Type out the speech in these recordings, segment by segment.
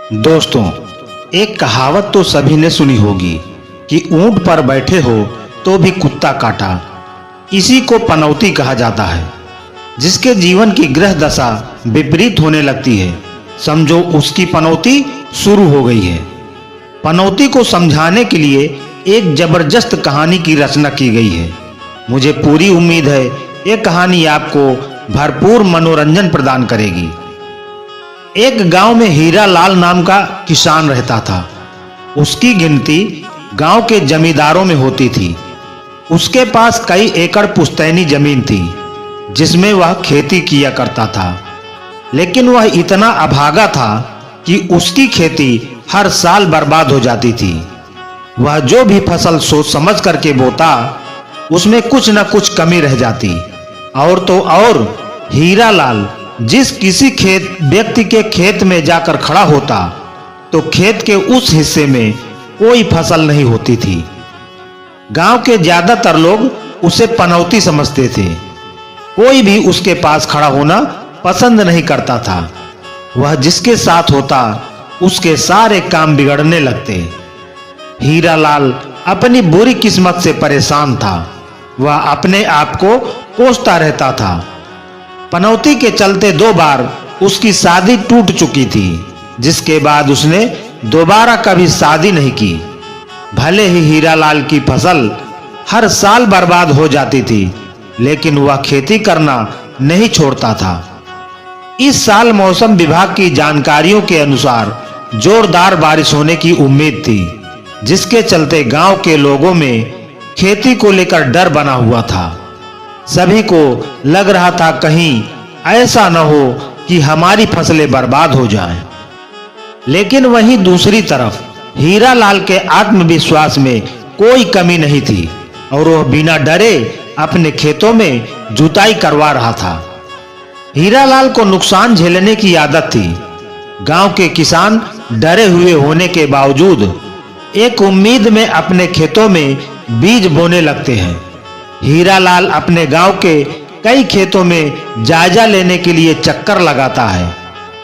दोस्तों, एक कहावत तो सभी ने सुनी होगी कि ऊंट पर बैठे हो तो भी कुत्ता काटा। इसी को पनौती कहा जाता है। जिसके जीवन की ग्रह दशा विपरीत होने लगती है, समझो उसकी पनौती शुरू हो गई है। पनौती को समझाने के लिए एक जबरदस्त कहानी की रचना की गई है। मुझे पूरी उम्मीद है ये कहानी आपको भरपूर मनोरंजन प्रदान करेगी। एक गांव में हीरा लाल नाम का किसान रहता था। उसकी गिनती गांव के जमींदारों में होती थी। उसके पास कई एकड़ पुश्तैनी जमीन थी जिसमें वह खेती किया करता था। लेकिन वह इतना अभागा था कि उसकी खेती हर साल बर्बाद हो जाती थी। वह जो भी फसल सोच समझ करके बोता, उसमें कुछ न कुछ कमी रह जाती। और तो और हीरा लाल जिस किसी व्यक्ति के खेत में जाकर खड़ा होता तो खेत के उस हिस्से में कोई फसल नहीं होती थी। गांव के ज्यादातर लोग उसे पनौती समझते थे। कोई भी उसके पास खड़ा होना पसंद नहीं करता था। वह जिसके साथ होता उसके सारे काम बिगड़ने लगते। हीरा लाल अपनी बुरी किस्मत से परेशान था। वह अपने आप को कोसता रहता था। पनौती के चलते 2 बार उसकी शादी टूट चुकी थी, जिसके बाद उसने दोबारा कभी शादी नहीं की। भले ही हीरा लाल की फसल हर साल बर्बाद हो जाती थी, लेकिन वह खेती करना नहीं छोड़ता था। इस साल मौसम विभाग की जानकारियों के अनुसार जोरदार बारिश होने की उम्मीद थी, जिसके चलते गांव के लोगों में खेती को लेकर डर बना हुआ था। सभी को लग रहा था कहीं ऐसा न हो कि हमारी फसलें बर्बाद हो जाएं। लेकिन वहीं दूसरी तरफ हीरा लाल के आत्मविश्वास में कोई कमी नहीं थी और वह बिना डरे अपने खेतों में जुताई करवा रहा था। हीरा लाल को नुकसान झेलने की आदत थी। गांव के किसान डरे हुए होने के बावजूद एक उम्मीद में अपने खेतों में बीज बोने लगते हैं। हीरा लाल अपने गांव के कई खेतों में जायजा लेने के लिए चक्कर लगाता है,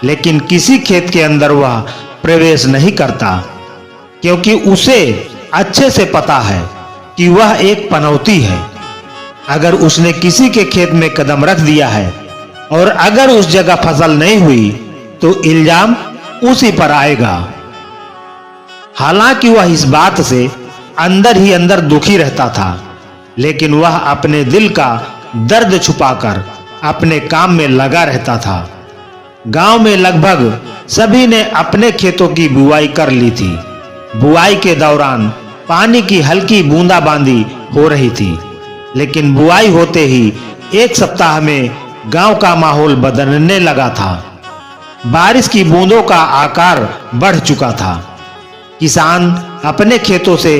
लेकिन किसी खेत के अंदर वह प्रवेश नहीं करता, क्योंकि उसे अच्छे से पता है कि वह एक पनौती है। अगर उसने किसी के खेत में कदम रख दिया है और अगर उस जगह फसल नहीं हुई तो इल्जाम उसी पर आएगा। हालांकि वह इस बात से अंदर ही अंदर दुखी रहता था, लेकिन वह अपने दिल का दर्द छुपाकर अपने काम में लगा रहता था। गांव में लगभग सभी ने अपने खेतों की बुआई कर ली थी। बुआई के दौरान पानी की हल्की बूंदाबांदी हो रही थी, लेकिन बुआई होते ही 1 सप्ताह में गांव का माहौल बदलने लगा था। बारिश की बूंदों का आकार बढ़ चुका था। किसान अपने खेतों से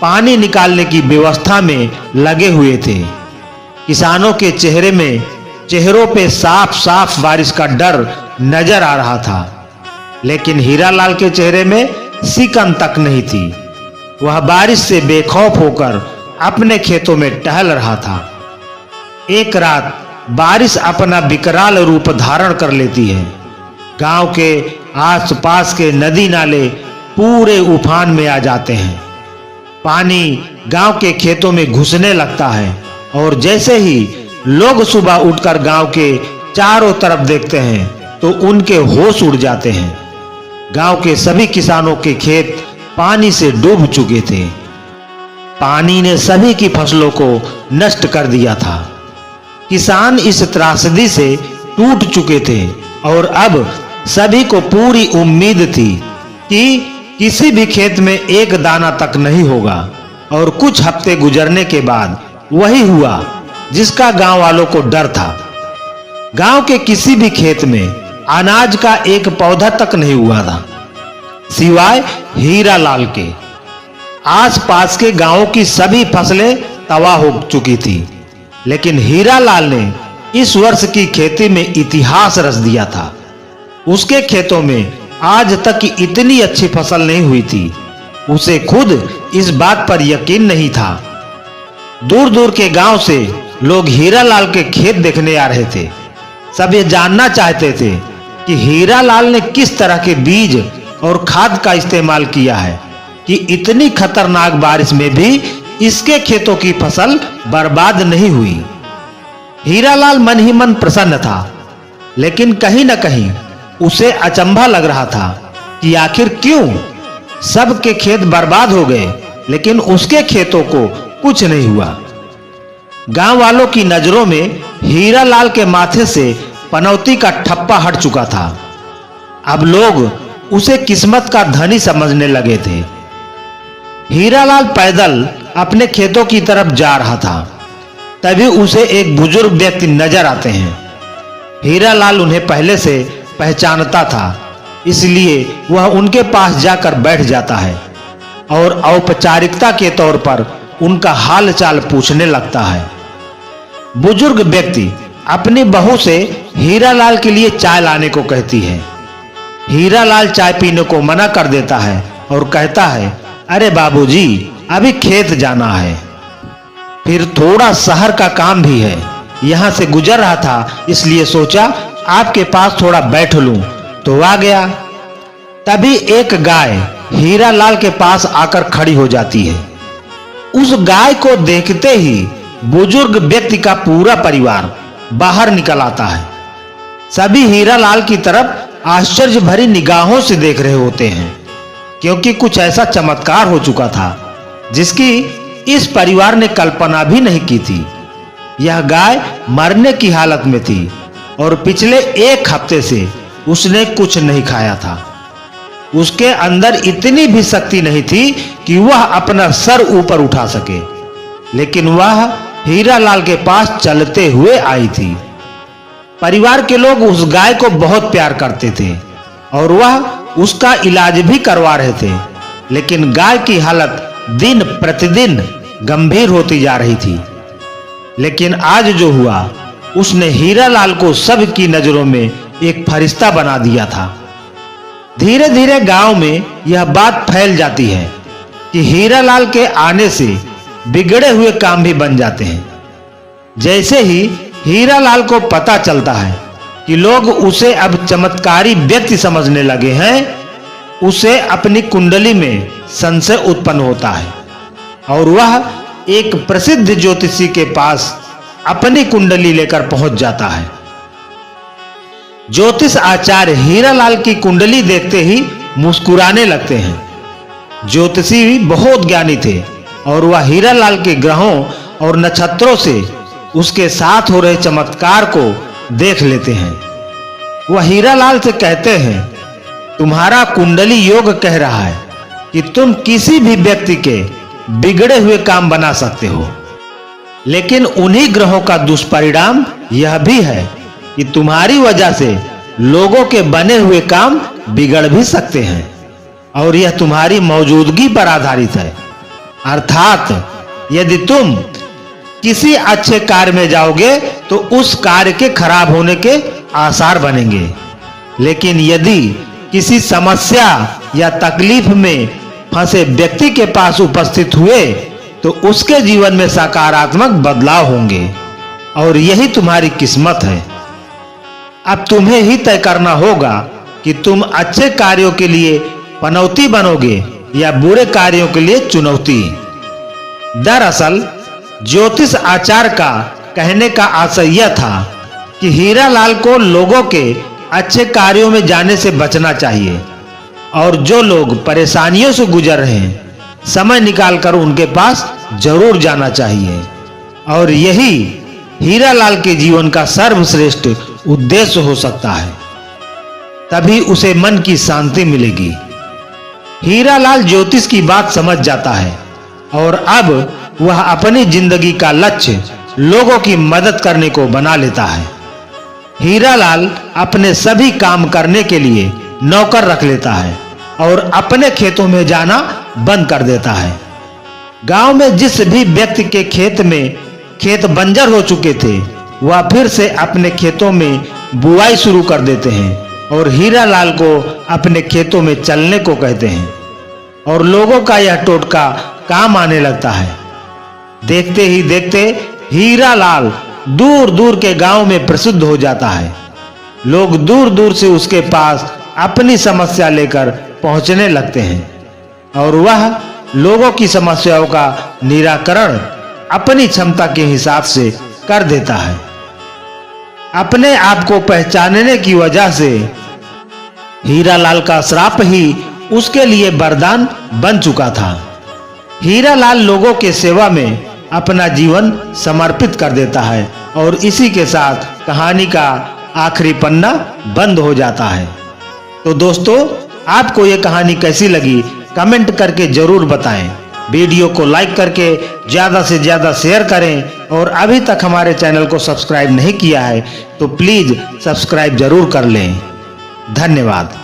पानी निकालने की व्यवस्था में लगे हुए थे। किसानों के चेहरों पे साफ साफ बारिश का डर नजर आ रहा था, लेकिन हीरा लाल के चेहरे में सिकन तक नहीं थी। वह बारिश से बेखौफ होकर अपने खेतों में टहल रहा था। एक रात बारिश अपना विकराल रूप धारण कर लेती है। गांव के आसपास के नदी नाले पूरे उफान में आ जाते हैं। पानी गांव के खेतों में घुसने लगता है और जैसे ही लोग सुबह उठकर गांव के चारों तरफ देखते हैं तो उनके होश उड़ जाते हैं। गांव के सभी किसानों के खेत पानी से डूब चुके थे। पानी ने सभी की फसलों को नष्ट कर दिया था। किसान इस त्रासदी से टूट चुके थे और अब सभी को पूरी उम्मीद थी कि किसी भी खेत में एक दाना तक नहीं होगा। और कुछ हफ्ते गुजरने के बाद वही हुआ जिसका गांव वालों को डर था। गांव के किसी भी खेत में अनाज का एक पौधा तक नहीं हुआ था, सिवाय हीरा लाल के। आसपास के गांवों की सभी फसलें तबाह हो चुकी थी, लेकिन हीरा लाल ने इस वर्ष की खेती में इतिहास रच दिया था। उसके खेतों में आज तक की इतनी अच्छी फसल नहीं हुई थी। उसे खुद इस बात पर यकीन नहीं था। दूर दूर के गांव से लोग हीरा लाल के खेत देखने आ रहे थे। सब ये जानना चाहते थे कि हीरा लाल ने किस तरह के बीज और खाद का इस्तेमाल किया है कि इतनी खतरनाक बारिश में भी इसके खेतों की फसल बर्बाद नहीं हुई। हीरालाल मन ही मन प्रसन्न था, लेकिन कहीं न कहीं उसे अचंभा लग रहा था कि आखिर क्यों सबके खेत बर्बाद हो गए लेकिन उसके खेतों को कुछ नहीं हुआ। गांव वालों की नजरों में हीरालाल के माथे से पनौती का ठप्पा हट चुका था। अब लोग उसे किस्मत का धनी समझने लगे थे। हीरालाल पैदल अपने खेतों की तरफ जा रहा था, तभी उसे एक बुजुर्ग व्यक्ति नजर आते हैं। हीरालाल उन्हें पहले से पहचानता था, इसलिए वह उनके पास जाकर बैठ जाता है और औपचारिकता के तौर पर उनका हाल चाल पूछने लगता है। बुजुर्ग व्यक्ति अपनी बहू से हीरालाल के लिए चाय लाने को कहती है। हीरालाल चाय पीने को मना कर देता है और कहता है, अरे बाबूजी, अभी खेत जाना है, फिर थोड़ा शहर का काम भी है, यहाँ से गुजर रहा था इसलिए सोचा आपके पास थोड़ा बैठ लूं तो आ गया। तभी एक गाय हीरालाल के पास आकर खड़ी हो जाती है। उस गाय को देखते ही बुजुर्ग व्यक्ति का पूरा परिवार बाहर निकल आता है। सभी हीरालाल की तरफ आश्चर्य भरी निगाहों से देख रहे होते हैं, क्योंकि कुछ ऐसा चमत्कार हो चुका था जिसकी इस परिवार ने कल्पना भी नहीं की थी। यह गाय मरने की हालत में थी और पिछले एक हफ्ते से उसने कुछ नहीं खाया था। उसके अंदर इतनी भी शक्ति नहीं थी कि वह अपना सर ऊपर उठा सके, लेकिन वह हीरालाल के पास चलते हुए आई थी। परिवार के लोग उस गाय को बहुत प्यार करते थे और वह उसका इलाज भी करवा रहे थे, लेकिन गाय की हालत दिन प्रतिदिन गंभीर होती जा रही थी। लेकिन आज जो हुआ उसने हीरालाल को सबकी नजरों में एक फरिश्ता बना दिया था। धीरे धीरे गांव में यह बात फैल जाती है कि हीरालाल के आने से बिगड़े हुए काम भी बन जाते हैं। जैसे ही हीरालाल को पता चलता है कि लोग उसे अब चमत्कारी व्यक्ति समझने लगे हैं, उसे अपनी कुंडली में संशय उत्पन्न होता है और वह एक प्रसिद्ध ज्योतिषी के पास अपनी कुंडली लेकर पहुंच जाता है। ज्योतिष आचार्य हीरालाल की कुंडली देखते ही मुस्कुराने लगते हैं। ज्योतिषी बहुत ज्ञानी थे और वह हीरालाल के ग्रहों और नक्षत्रों से उसके साथ हो रहे चमत्कार को देख लेते हैं। वह हीरालाल से कहते हैं, तुम्हारा कुंडली योग कह रहा है कि तुम किसी भी व्यक्ति के बिगड़े हुए काम बना सकते हो, लेकिन उन्हीं ग्रहों का दुष्परिणाम यह भी है कि तुम्हारी वजह से लोगों के बने हुए काम बिगड़ भी सकते हैं और यह तुम्हारी मौजूदगी पर आधारित है। अर्थात यदि तुम किसी अच्छे कार्य में जाओगे तो उस कार्य के खराब होने के आसार बनेंगे, लेकिन यदि किसी समस्या या तकलीफ में फंसे व्यक्ति के पास उपस्थित हुए तो उसके जीवन में सकारात्मक बदलाव होंगे और यही तुम्हारी किस्मत है। अब तुम्हें ही तय करना होगा कि तुम अच्छे कार्यों के लिए पनौती बनोगे या बुरे कार्यों के लिए चुनौती। दरअसल ज्योतिष आचार्य का कहने का आशय यह था कि हीरालाल को लोगों के अच्छे कार्यों में जाने से बचना चाहिए और जो लोग परेशानियों से गुजर रहे हैं समय निकालकर उनके पास जरूर जाना चाहिए और यही हीरालाल के जीवन का सर्वश्रेष्ठ उद्देश्य हो सकता है। तभी उसे मन की शांति मिलेगी। हीरालाल ज्योतिष की बात समझ जाता है और अब वह अपनी जिंदगी का लक्ष्य लोगों की मदद करने को बना लेता है। हीरालाल अपने सभी काम करने के लिए नौकर रख लेता है और अपने खेतों में जाना बंद कर देता है। गांव में जिस भी व्यक्ति के खेत बंजर हो चुके थे वह फिर से अपने खेतों में बुआई शुरू कर देते हैं और हीरालाल को अपने खेतों में चलने को कहते हैं और लोगों का यह टोटका काम आने लगता है। देखते ही देखते हीरालाल दूर दूर के गांव में प्रसिद्ध हो जाता है। लोग दूर दूर से उसके पास अपनी समस्या लेकर पहुंचने लगते हैं और वह लोगों की समस्याओं का निराकरण अपनी क्षमता के हिसाब से कर देता है। अपने आप को पहचानने की वजह से हीरालाल का श्राप ही उसके लिए वरदान बन चुका था। हीरालाल लोगों के सेवा में अपना जीवन समर्पित कर देता है और इसी के साथ कहानी का आखिरी पन्ना बंद हो जाता है। तो दोस्तों, आपको ये कहानी कैसी लगी कमेंट करके जरूर बताएं। वीडियो को लाइक करके ज्यादा से ज्यादा शेयर करें और अभी तक हमारे चैनल को सब्सक्राइब नहीं किया है तो प्लीज सब्सक्राइब जरूर कर लें। धन्यवाद।